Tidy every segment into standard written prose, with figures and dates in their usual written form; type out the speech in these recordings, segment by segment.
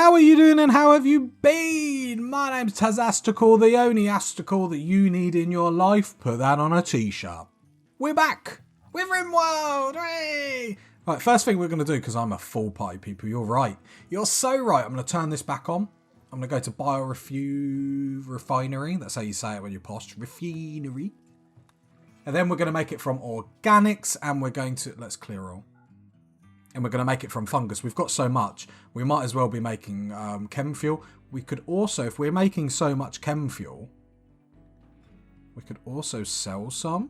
how are you doing and how have you been? My name's Tazastical, the only astical that you need in your life. Put that on a t-shirt. We're back with Rimworld! Hooray! Right, first thing we're going to do, because I'm a full party people, you're right. You're so right. I'm going to turn this back on. I'm going to go to Refinery. That's how you say it when you're posh. Refinery. And then we're going to make it from organics, and we're going to... Let's clear all. And we're going to make it from fungus. We've got so much. We might as well be making Chemfuel. We could also, if we're making so much Chemfuel, we could also sell some.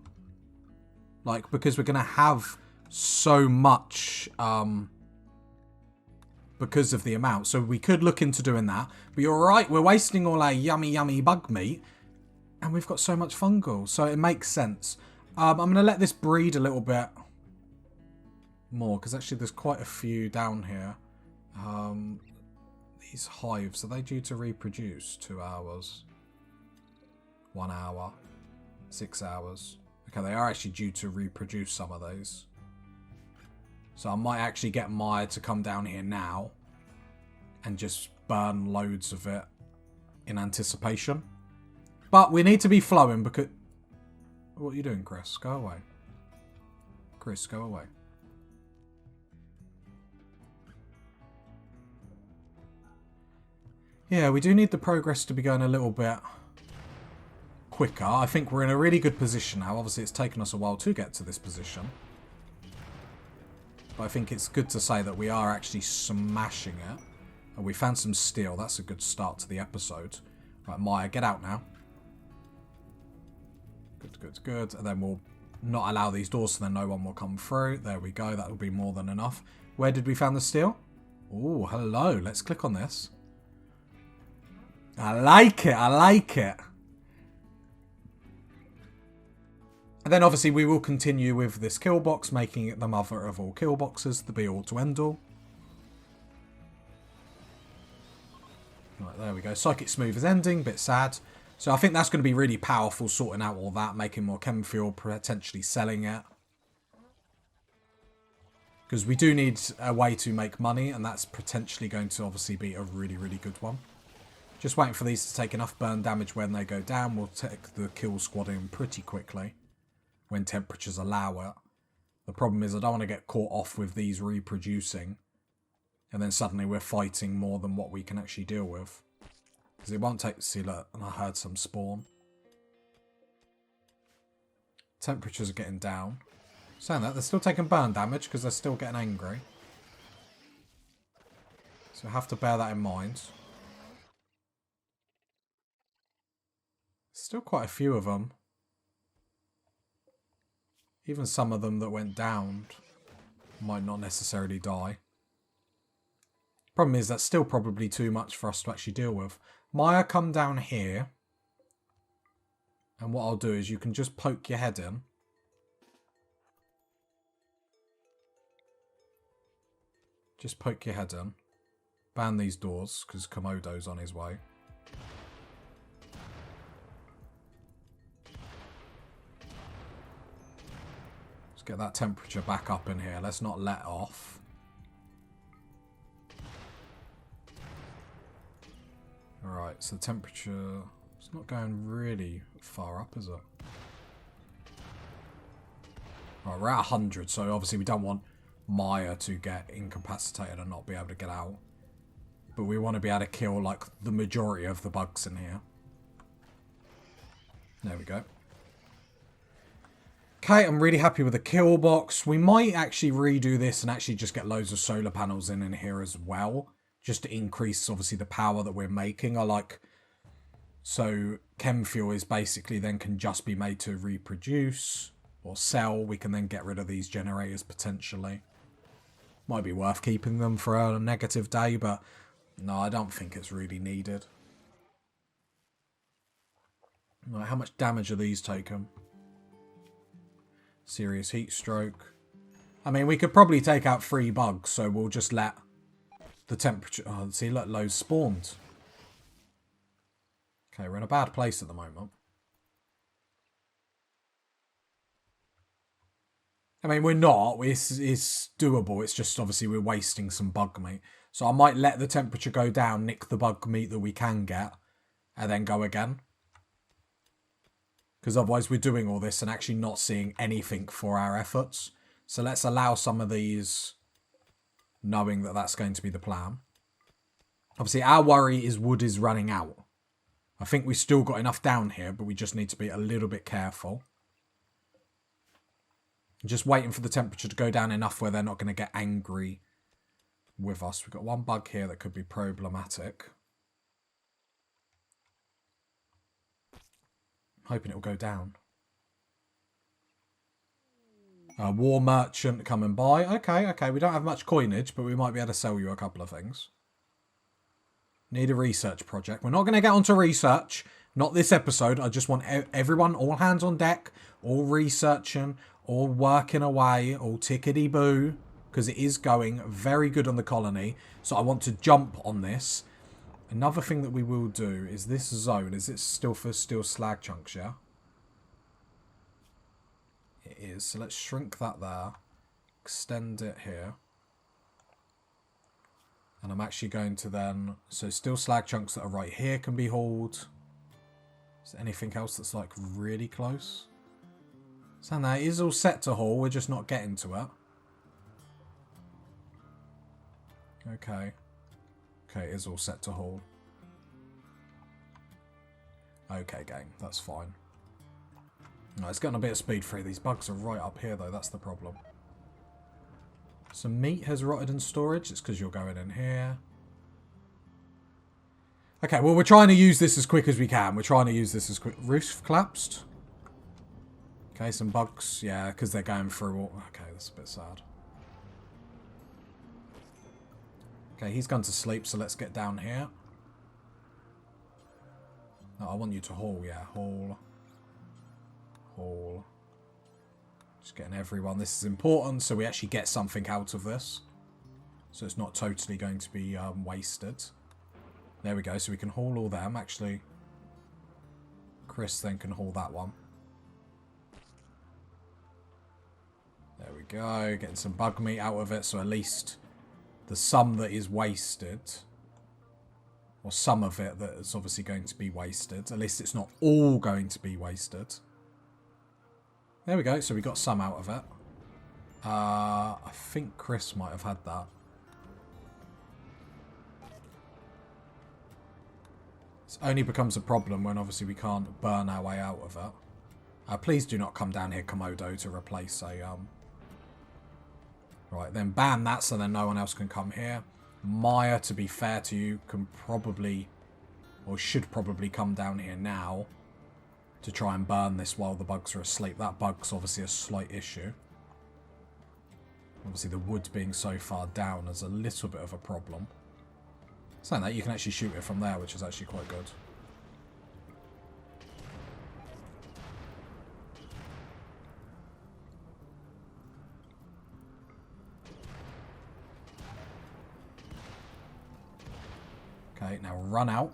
Like, because we're going to have so much because of the amount. So we could look into doing that. But you're right, we're wasting all our yummy, yummy bug meat. And we've got so much fungal. So it makes sense. I'm going to let this breed a little bit more, because actually there's quite a few down here. These hives, are they due to reproduce? 2 hours, 1 hour, 6 hours. Okay, they are actually due to reproduce some of those. So I might actually get Maya to come down here now and just burn loads of it in anticipation. But we need to be flowing because... What are you doing, Chris? Go away. Chris, go away. Yeah, we do need the progress to be going a little bit quicker. I think we're in a really good position now. Obviously, it's taken us a while to get to this position. But I think it's good to say that we are actually smashing it. And we found some steel. That's a good start to the episode. Right, Maya, get out now. Good, good, good. And then we'll not allow these doors so then no one will come through. There we go. That will be more than enough. Where did we find the steel? Oh, hello. Let's click on this. I like it. I like it. And then obviously we will continue with this kill box, making it the mother of all kill boxes, the be all to end all. Right, there we go. Psychic Smooth is ending, bit sad. So I think that's going to be really powerful, sorting out all that, making more Chemfuel, potentially selling it. Because we do need a way to make money, and that's potentially going to obviously be a really, really good one. Just waiting for these to take enough burn damage when they go down. We'll take the kill squad in pretty quickly when temperatures allow it. The problem is I don't want to get caught off with these reproducing. And then suddenly we're fighting more than what we can actually deal with. Because it won't take... See, look, and I heard some spawn. Temperatures are getting down. Saying that, they're still taking burn damage because they're still getting angry. So we have to bear that in mind. Still quite a few of them. Even some of them that went down might not necessarily die. Problem is, that's still probably too much for us to actually deal with. Maya, come down here. And what I'll do is you can just poke your head in. Just poke your head in. Ban these doors, because Komodo's on his way. Let's get that temperature back up in here. Let's not let off. Alright, so the temperature... It's not going really far up, is it? Right, we're at 100, so obviously we don't want Maya to get incapacitated and not be able to get out. But we want to be able to kill, like, the majority of the bugs in here. There we go. Okay, I'm really happy with the kill box. We might actually redo this and actually just get loads of solar panels in here as well. Just to increase, obviously, the power that we're making. I like... So, Chemfuel is basically then can just be made to reproduce or sell. We can then get rid of these generators potentially. Might be worth keeping them for a negative day, but no, I don't think it's really needed. Right, how much damage are these taking? Serious heat stroke. I mean, we could probably take out 3 bugs, so we'll just let the temperature... Oh, see, look, loads spawned. Okay, we're in a bad place at the moment. I mean, we're not. It's doable. It's just, obviously, we're wasting some bug meat. So I might let the temperature go down, nick the bug meat that we can get, and then go again. Because otherwise we're doing all this and actually not seeing anything for our efforts. So let's allow some of these, knowing that that's going to be the plan. Obviously, our worry is wood is running out. I think we've still got enough down here, but we just need to be a little bit careful. Just waiting for the temperature to go down enough where they're not going to get angry with us. We've got one bug here that could be problematic. I'm hoping it'll go down. War merchant coming by. Okay. We don't have much coinage, but we might be able to sell you a couple of things. Need a research project. We're not going to get onto research. Not this episode. I just want everyone, all hands on deck, all researching, all working away, all tickety-boo. Because it is going very good on the colony. So I want to jump on this. Another thing that we will do is this zone. Is it still for steel slag chunks, yeah? It is. So let's shrink that there. Extend it here. And I'm actually going to then... So steel slag chunks that are right here can be hauled. Is there anything else that's like really close? So now it is all set to haul. We're just not getting to it. Okay. Okay, it is all set to haul. Okay, game. That's fine. No, it's getting a bit of speed free. These bugs are right up here, though. That's the problem. Some meat has rotted in storage. It's because you're going in here. Okay, well, we're trying to use this as quick as we can. We're trying to use this as quick. Roof collapsed. Okay, some bugs. Yeah, because they're going through all... Okay, that's a bit sad. Okay, he's gone to sleep, so let's get down here. No, I want you to haul, yeah. Haul. Haul. Just getting everyone. This is important, so we actually get something out of this. So it's not totally going to be wasted. There we go, so we can haul all them. Actually, Chris then can haul that one. There we go. Getting some bug meat out of it, so at least... the some that is wasted, or some of it that is obviously going to be wasted. At least it's not all going to be wasted. There we go. So we got some out of it. I think Chris might have had that. This only becomes a problem when obviously we can't burn our way out of it. Please do not come down here, Komodo, to replace a... Right, then ban that so then no one else can come here. Maya, to be fair to you, can probably, or should probably come down here now to try and burn this while the bugs are asleep. That bug's obviously a slight issue. Obviously the wood being so far down is a little bit of a problem. Saying that, you can actually shoot it from there, which is actually quite good. Okay, now run out.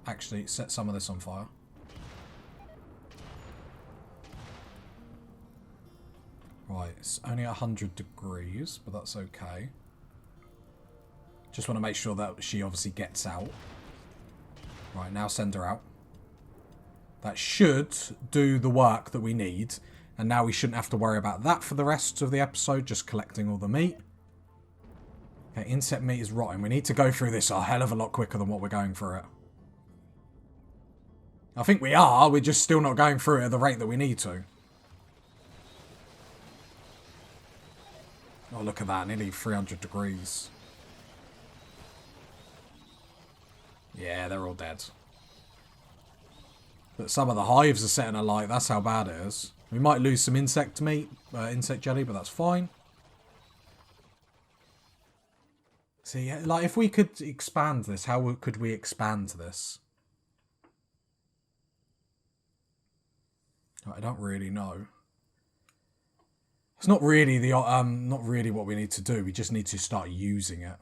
Actually, set some of this on fire. Right, it's only 100 degrees, but that's okay. Just want to make sure that she obviously gets out. Right, now send her out. That should do the work that we need. And now we shouldn't have to worry about that for the rest of the episode, just collecting all the meat. Okay, insect meat is rotten. We need to go through this a hell of a lot quicker than what we're going through it. I think we are. We're just still not going through it at the rate that we need to. Oh, look at that. Nearly 300 degrees. Yeah, they're all dead. But some of the hives are setting alight. That's how bad it is. We might lose some insect meat, insect jelly, but that's fine. See, like, if we could expand this, how could we expand this? I don't really know. It's not really the not really what we need to do. We just need to start using it.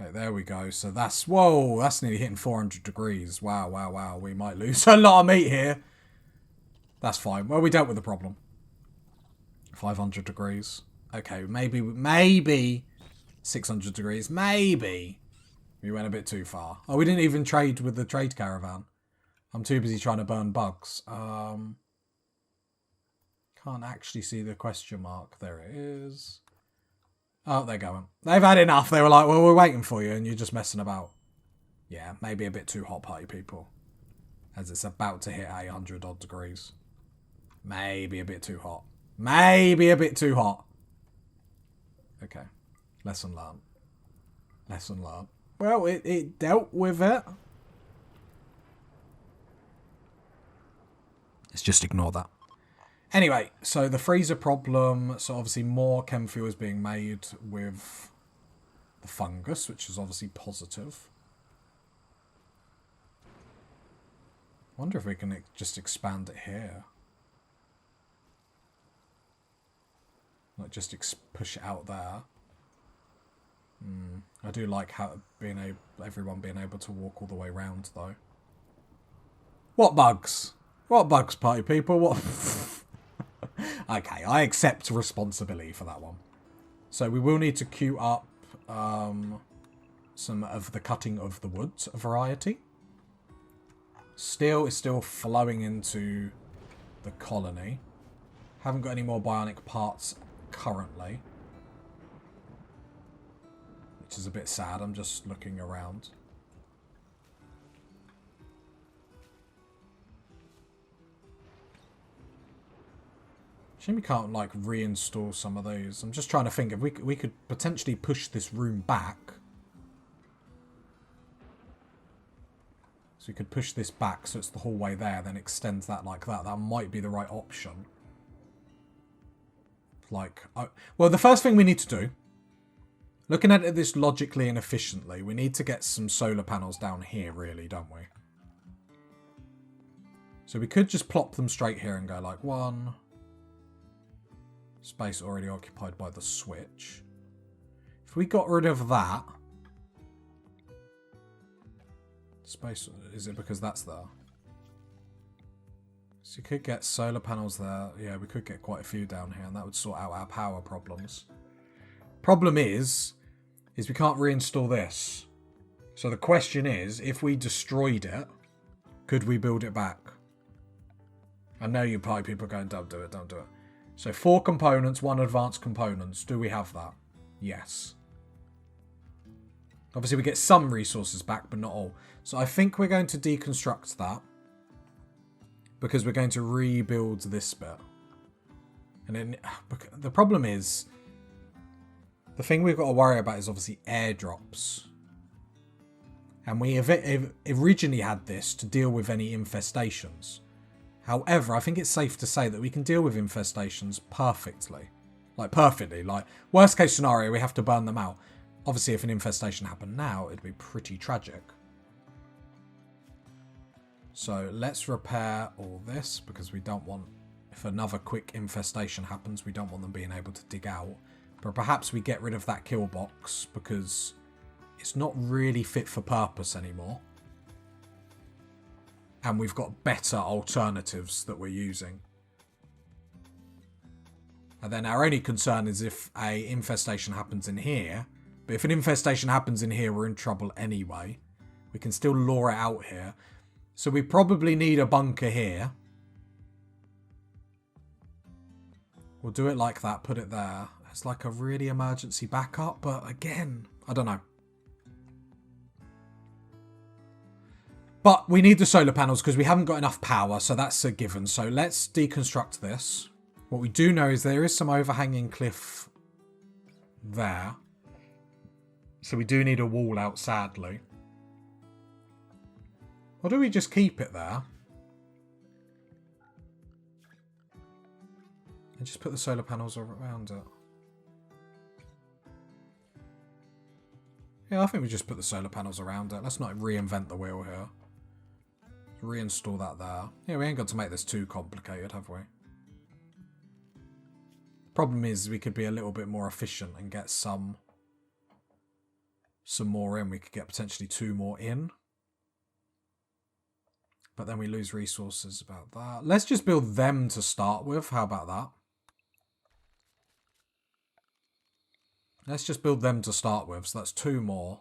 Okay, there we go. So that's, whoa, that's nearly hitting 400 degrees. Wow, wow, wow. We might lose a lot of meat here. That's fine. Well, we dealt with the problem. 500 degrees. Okay, maybe 600 degrees. Maybe. We went a bit too far. Oh, we didn't even trade with the trade caravan. I'm too busy trying to burn bugs. Can't actually see the question mark. There it is. Oh, they're going. They've had enough. They were like, well, we're waiting for you and you're just messing about. Yeah, maybe a bit too hot, party people. As it's about to hit 800 odd degrees. Maybe a bit too hot. Maybe a bit too hot. Okay. Lesson learned. Lesson learned. Well, it dealt with it. Let's just ignore that. Anyway, so the freezer problem. So obviously more chemfuel is being made with the fungus, which is obviously positive. I wonder if we can just expand it here. Like just push it out there. I do like how everyone being able to walk all the way around though. What bugs? What bugs, party people? What? Okay, I accept responsibility for that one. So we will need to queue up some of the cutting of the woods variety. Steel is still flowing into the colony. Haven't got any more bionic parts currently. Which is a bit sad. I'm just looking around. Shame we can't like reinstall some of those. I'm just trying to think if we could potentially push this room back. So we could push this back so it's the whole way there, then extends that like that. That might be the right option. Like, well, the first thing we need to do, looking at this logically and efficiently, we need to get some solar panels down here, really, don't we? So we could just plop them straight here and go like one. Space already occupied by the switch. If we got rid of that. Space, is it because that's there? So you could get solar panels there. Yeah, we could get quite a few down here and that would sort out our power problems. Problem is we can't reinstall this. So the question is, if we destroyed it, could we build it back? I know you party people are going, don't do it, don't do it. So 4 components, 1 advanced components. Do we have that? Yes. Obviously we get some resources back, but not all. So I think we're going to deconstruct that. Because we're going to rebuild this bit. And then the problem is, the thing we've got to worry about is obviously airdrops. And we originally had this to deal with any infestations. However, I think it's safe to say that we can deal with infestations perfectly. Like, perfectly. Like, worst case scenario, we have to burn them out. Obviously, if an infestation happened now, it'd be pretty tragic. So, let's repair all this, because we don't want... If another quick infestation happens, we don't want them being able to dig out. But perhaps we get rid of that kill box, because it's not really fit for purpose anymore. And we've got better alternatives that we're using. And then our only concern is if a infestation happens in here. But if an infestation happens in here, we're in trouble anyway. We can still lure it out here. So we probably need a bunker here. We'll do it like that, put it there. It's like a really emergency backup, but again, I don't know. But we need the solar panels because we haven't got enough power, so that's a given. So let's deconstruct this. What we do know is there is some overhanging cliff there. So we do need a wall out, sadly. Or do we just keep it there? And just put the solar panels around it. Yeah, I think we just put the solar panels around it. Let's not reinvent the wheel here. Reinstall that there. Yeah, we ain't got to make this too complicated, have we? Problem is, we could be a little bit more efficient and get some more in. We could get potentially 2 more in. But then we lose resources about that. Let's just build them to start with. How about that? Let's just build them to start with. So that's 2 more.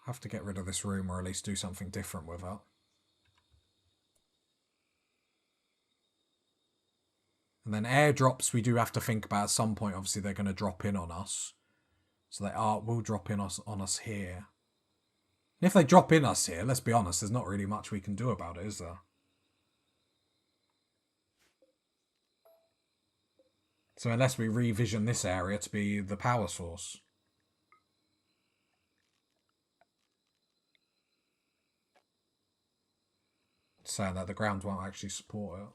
Have to get rid of this room or at least do something different with it. And then airdrops we do have to think about at some point. Obviously they're going to drop in on us. So they will drop in on us here. And if they drop in us here, let's be honest, there's not really much we can do about it, is there? So unless we revision this area to be the power source. Saying that the ground won't actually support it.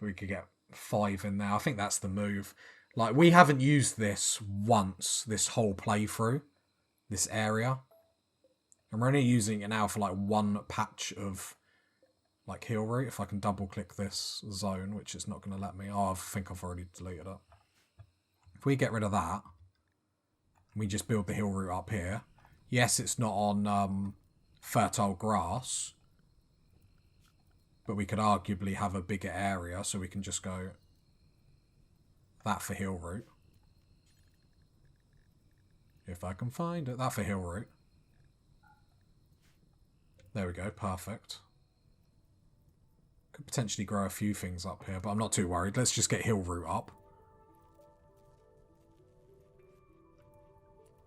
But we could get 5 in there. I think that's the move. Like, we haven't used this once, this whole playthrough, this area. And we're only using it now for like 1 patch of like heal route. If I can double click this zone, which it's not going to let me. Oh, I think I've already deleted it. If we get rid of that, we just build the heal route up here. Yes, it's not on fertile grass, but we could arguably have a bigger area, so we can just go that for heal route. If I can find it, that for heal route. There we go, perfect. Could potentially grow a few things up here, but I'm not too worried. Let's just get heal route up.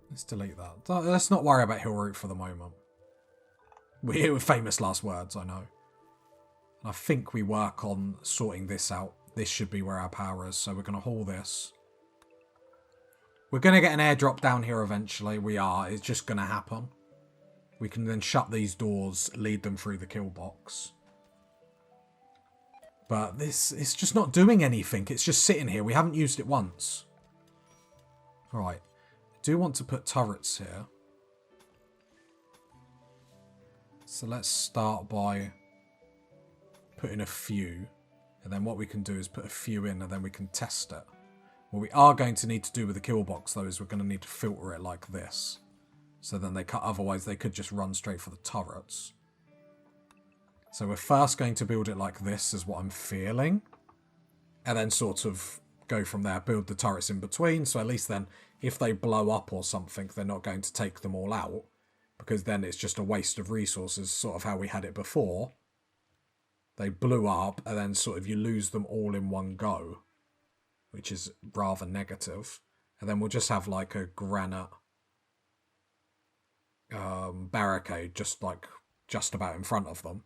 Let's delete that. Let's not worry about heal route for the moment. We're famous last words, I know. And I think we work on sorting this out. This should be where our power is, so we're going to haul this. We're going to get an airdrop down here eventually. We are. It's just going to happen. We can then shut these doors, lead them through the kill box. But this is just not doing anything. It's just sitting here. We haven't used it once. Right. I do want to put turrets here. So let's start by putting a few. And then what we can do is put a few in and then we can test it. What we are going to need to do with the kill box though is we're going to need to filter it like this. So then they cut, otherwise they could just run straight for the turrets. So we're first going to build it like this is what I'm feeling. And then sort of go from there, build the turrets in between. So at least then if they blow up or something, they're not going to take them all out. Because then it's just a waste of resources, sort of how we had it before. They blew up and then sort of you lose them all in one go. Which is rather negative. And then we'll just have like a granite barricade just about in front of them.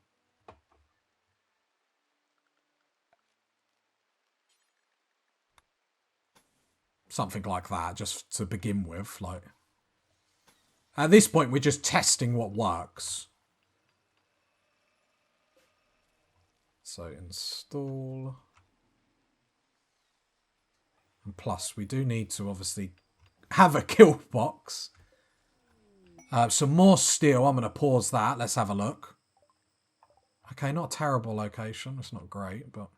Something like that, just to begin with. Like, at this point, we're just testing what works. So install. And plus, we do need to obviously have a kill box. Some more steel. I'm going to pause that. Let's have a look. Okay, not a terrible location. It's not great, but...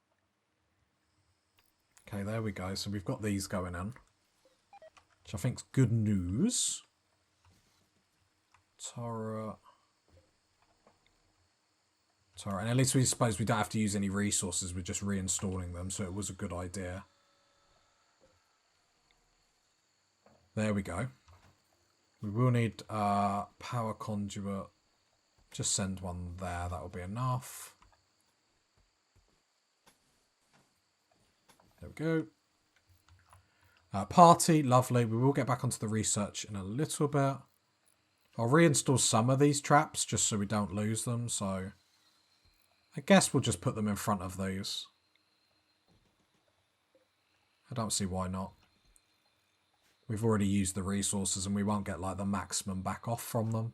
Okay, there we go. So we've got these going in. Which I think is good news. Turret. And at least we suppose we don't have to use any resources. We're just reinstalling them. So it was a good idea. There we go. We will need power conduit. Just send one there. That will be enough. There we go. Party, lovely. We will get back onto the research in a little bit. I'll reinstall some of these traps just so we don't lose them. So I guess we'll just put them in front of these. I don't see why not. We've already used the resources and we won't get like the maximum back off from them.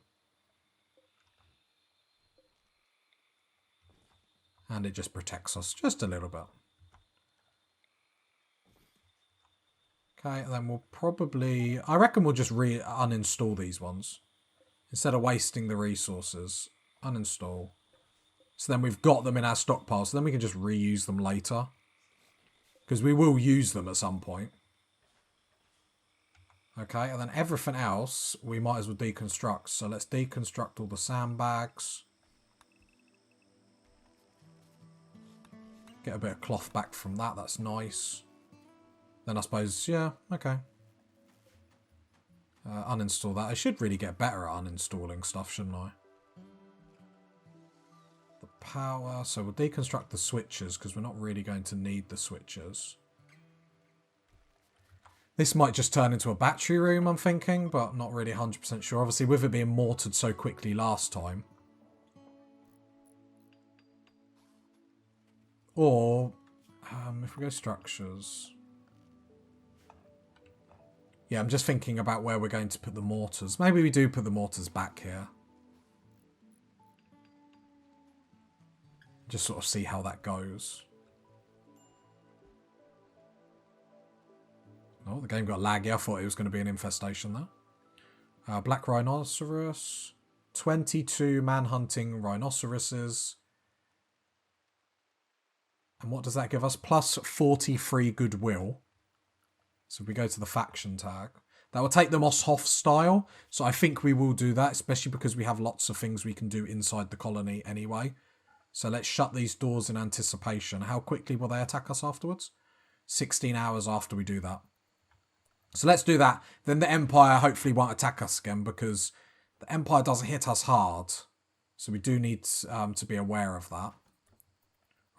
And it just protects us just a little bit. Okay, and then we'll probably... I reckon we'll just uninstall these ones. Instead of wasting the resources. Uninstall. So then we've got them in our stockpile. So then we can just reuse them later. Because we will use them at some point. Okay, and then everything else we might as well deconstruct. So let's deconstruct all the sandbags. Get a bit of cloth back from that. That's nice. Then I suppose, yeah, okay. Uninstall that. I should really get better at uninstalling stuff, shouldn't I? The power. So we'll deconstruct the switches because we're not really going to need the switches. This might just turn into a battery room, I'm thinking, but not really 100% sure. Obviously, with it being mortared so quickly last time. Or, if we go structures... Yeah, I'm just thinking about where we're going to put the mortars. Maybe we do put the mortars back here. Just sort of see how that goes. Oh, the game got laggy. I thought it was going to be an infestation there. Black rhinoceros. 22 man-hunting rhinoceroses. And what does that give us? Plus 43 goodwill. So if we go to the faction tag, that will take them Oshoff style. So I think we will do that, especially because we have lots of things we can do inside the colony anyway. So let's shut these doors in anticipation. How quickly will they attack us afterwards? 16 hours after we do that. So let's do that. Then the Empire hopefully won't attack us again because the Empire doesn't hit us hard. So we do need to be aware of that.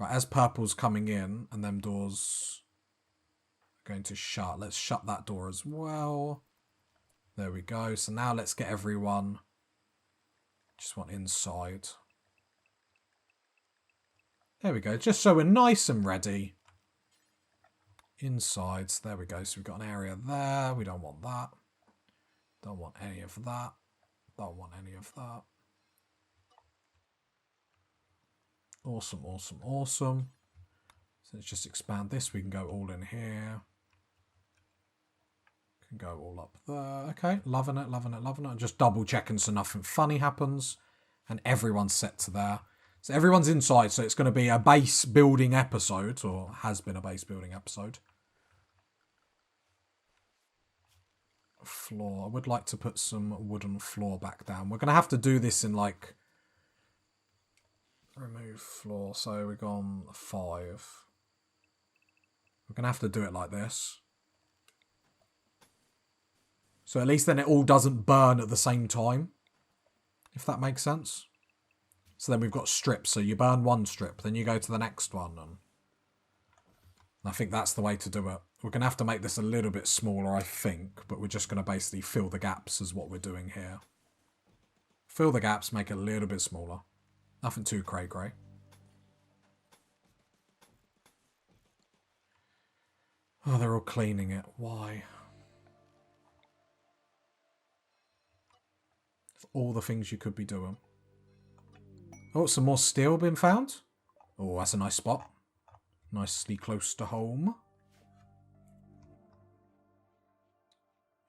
Right, as purple's coming in and them doors... going to shut. Let's shut that door as well. There we go. So now let's get everyone. Just want inside. There we go. Just so we're nice and ready. Inside. So there we go. So we've got an area there. We don't want that. Don't want any of that. Don't want any of that. Awesome, awesome, awesome. So let's just expand this. We can go all in here. Can go all up there. Okay, loving it, loving it, loving it. Just double checking so nothing funny happens. And everyone's set to there. So everyone's inside, so it's going to be a base building episode, or has been a base building episode. Floor. I would like to put some wooden floor back down. We're going to have to do this in like... remove floor. So we've gone 5. We're going to have to do it like this. So at least then it all doesn't burn at the same time. If that makes sense. So then we've got strips. So you burn one strip, then you go to the next one. And I think that's the way to do it. We're going to have to make this a little bit smaller, I think. But we're just going to basically fill the gaps as what we're doing here. Fill the gaps, make it a little bit smaller. Nothing too cray-cray. Oh, they're all cleaning it. Why? All the things you could be doing. Oh, some more steel been found. Oh, that's a nice spot. Nicely close to home.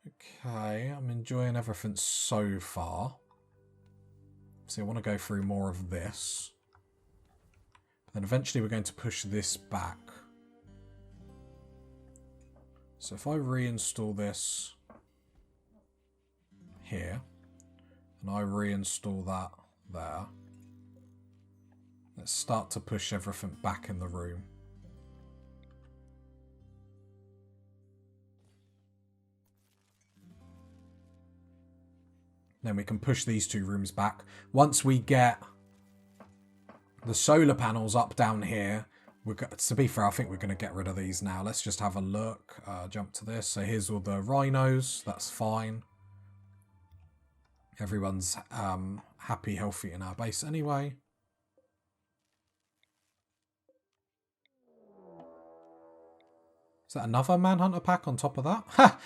Okay, I'm enjoying everything so far. So I want to go through more of this. But then eventually we're going to push this back. So if I reinstall this here, and I reinstall that there, let's start to push everything back in the room. Then we can push these 2 rooms back. Once we get the solar panels up down here, to be fair, I think we're going to get rid of these now. Let's just have a look. Jump to this. So here's all the rhinos. That's fine. Everyone's happy, healthy in our base anyway. Is that another Manhunter pack on top of that? Ha!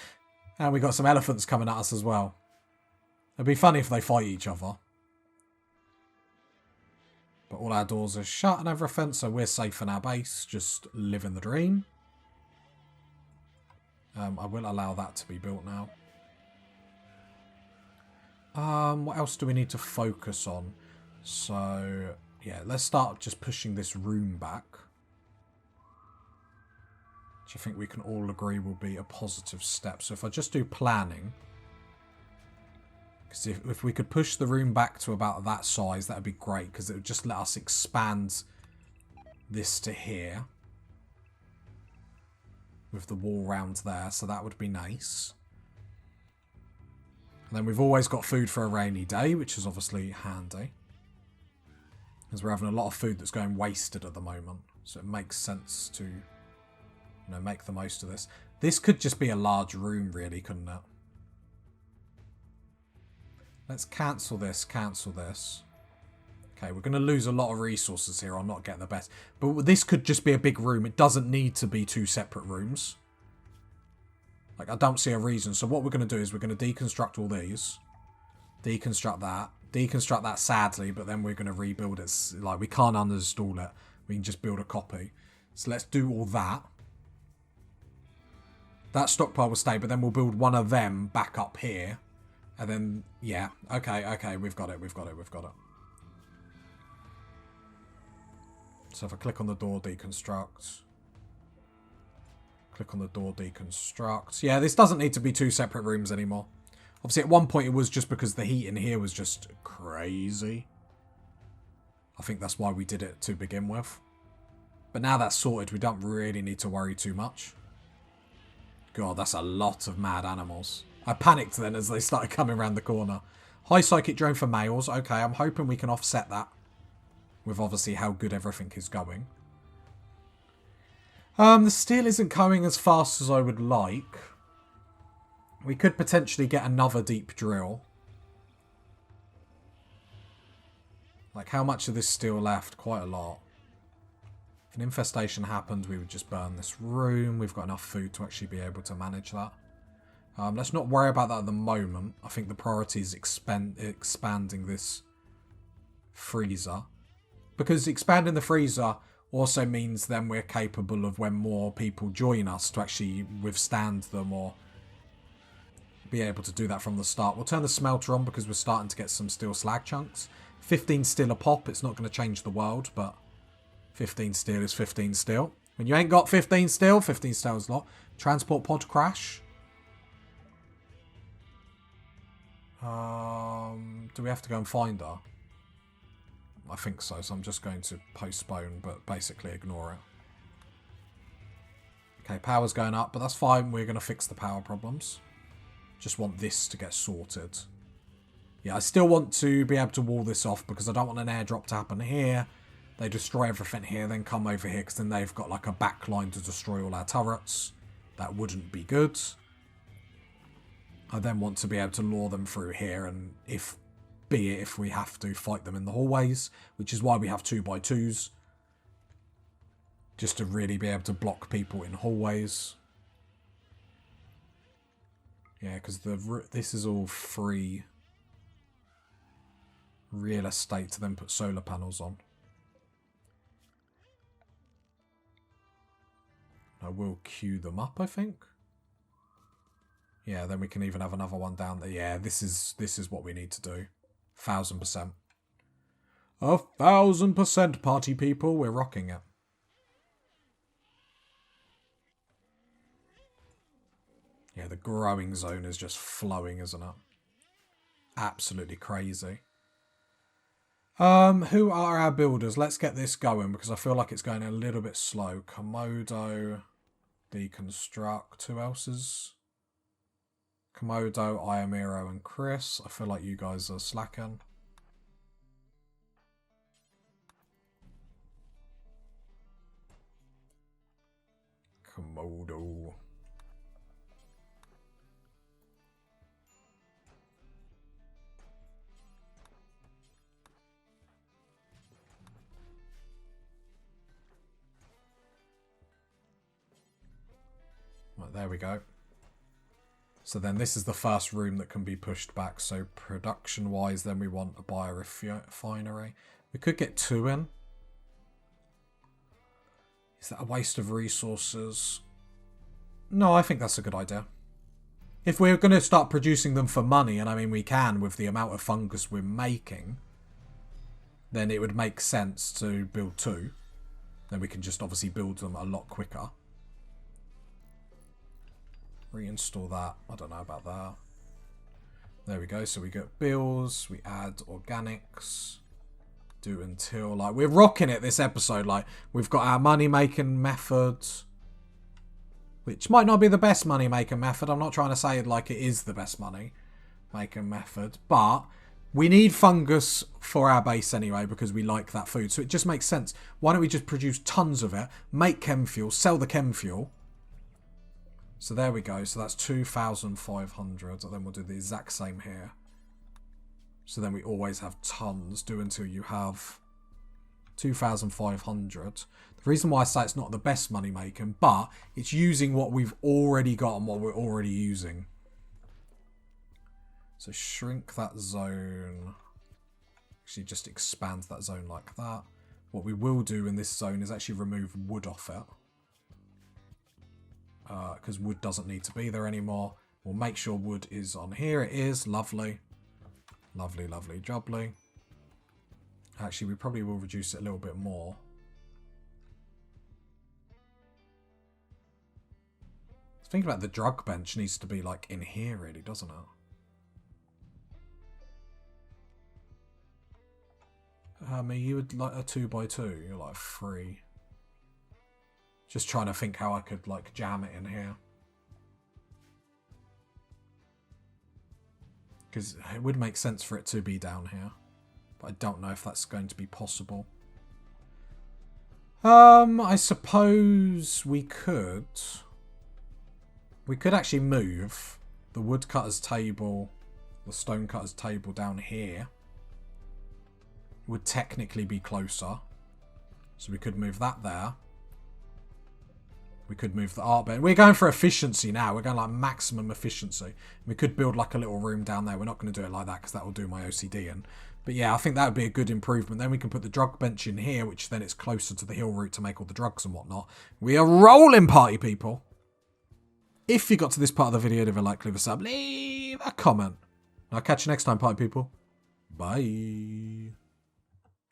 And we got some elephants coming at us as well. It'd be funny if they fight each other. But all our doors are shut and everything, so we're safe in our base. Just living the dream. I will allow that to be built now. What else do we need to focus on? So, yeah, let's start just pushing this room back. Which I think we can all agree will be a positive step. So if I just do planning... Because if we could push the room back to about that size, that would be great. Because it would just let us expand this to here. with the wall round there, so that would be nice. And then we've always got food for a rainy day, which is obviously handy. Because we're having a lot of food that's going wasted at the moment. So it makes sense to, you know, make the most of this. This could just be a large room, really, couldn't it? Let's cancel this, cancel this. Okay, we're going to lose a lot of resources here. I'll not get the best. But this could just be a big room. It doesn't need to be 2 separate rooms. Like, I don't see a reason. So what we're going to do is we're going to deconstruct all these. Deconstruct that. Deconstruct that, sadly. But then we're going to rebuild it. Like, we can't uninstall it. We can just build a copy. So let's do all that. That stockpile will stay. But then we'll build one of them back up here. And then, yeah. Okay, okay. We've got it. We've got it. We've got it. So if I click on the door, deconstruct. Click on the door, deconstruct. Yeah, this doesn't need to be 2 separate rooms anymore. Obviously, at one point, it was just because the heat in here was just crazy. I think that's why we did it to begin with. But now that's sorted, we don't really need to worry too much. God, that's a lot of mad animals. I panicked then as they started coming around the corner. High psychic drone for males. Okay, I'm hoping we can offset that. With obviously how good everything is going. The steel isn't going as fast as I would like. We could potentially get another deep drill. Like, how much of this steel left? Quite a lot. If an infestation happened, we would just burn this room. We've got enough food to actually be able to manage that. Let's not worry about that at the moment. I think the priority is expanding this freezer. Because expanding the freezer also means then we're capable of, when more people join us, to actually withstand them or be able to do that from the start. We'll turn the smelter on because we're starting to get some steel slag chunks. 15 steel a pop. It's not going to change the world, but 15 steel is 15 steel. When you ain't got 15 steel, 15 steel is a lot. Transport pod crash. Do we have to go and find her? I think so, so I'm just going to postpone, but basically ignore it. Okay, power's going up, but that's fine. We're going to fix the power problems. Just want this to get sorted. Yeah, I still want to be able to wall this off because I don't want an airdrop to happen here. They destroy everything here, then come over here because then they've got like a backline to destroy all our turrets. That wouldn't be good. I then want to be able to lure them through here, and if we have to fight them in the hallways, which is why we have 2x2s. Just to really be able to block people in hallways. Yeah, because this is all free real estate to then put solar panels on. I will queue them up, I think. Yeah, then we can even have another one down there. Yeah, this is what we need to do. 1000%. 1000%, party people. We're rocking it. Yeah, the growing zone is just flowing, isn't it? Absolutely crazy. Who are our builders? Let's get this going because I feel like it's going a little bit slow. Komodo, deconstruct. Who else is? Komodo, Iamiro, and Chris. I feel like you guys are slacking. Komodo. Right, there we go. So then this is the first room that can be pushed back. So production-wise, then we want a biorefinery. We could get 2 in. Is that a waste of resources? No, I think that's a good idea. If we're going to start producing them for money, and I mean we can with the amount of fungus we're making, then it would make sense to build 2. Then we can just obviously build them a lot quicker. Reinstall that. I don't know about that. There we go. So we get bills. We add organics. Do until, like, we're rocking it this episode. Like, we've got our money making methods. which might not be the best money making method. I'm not trying to say it like it is the best money making method, but we need fungus for our base anyway because we like that food. So it just makes sense. Why don't we just produce tons of it, make chemfuel, sell the chemfuel. So there we go. So that's 2,500. And then we'll do the exact same here. So then we always have tons. Do until you have 2,500. The reason why I say it's not the best money making, but it's using what we've already got and what we're already using. So shrink that zone. Actually just expand that zone like that. What we will do in this zone is actually remove wood off it. Because wood doesn't need to be there anymore. We'll make sure wood is on here. It is. Lovely. Lovely, lovely, jubbly. Actually, we probably will reduce it a little bit more. Think about the drug bench needs to be like in here really, doesn't it? You would like a 2x2. You're like 3. Just trying to think how I could like jam it in here. Because it would make sense for it to be down here. But I don't know if that's going to be possible. I suppose we could. We could actually move the woodcutter's table, the stonecutter's table down here. Would technically be closer. So we could move that there. We could move the art bed. We're going for efficiency now. We're going like maximum efficiency. We could build like a little room down there. We're not going to do it like that because that will do my OCD in. But yeah, I think that would be a good improvement. Then we can put the drug bench in here, which then it's closer to the hill route to make all the drugs and whatnot. We are rolling, party people. If you got to this part of the video, leave a like, leave a sub, leave a comment. I'll catch you next time, party people. Bye.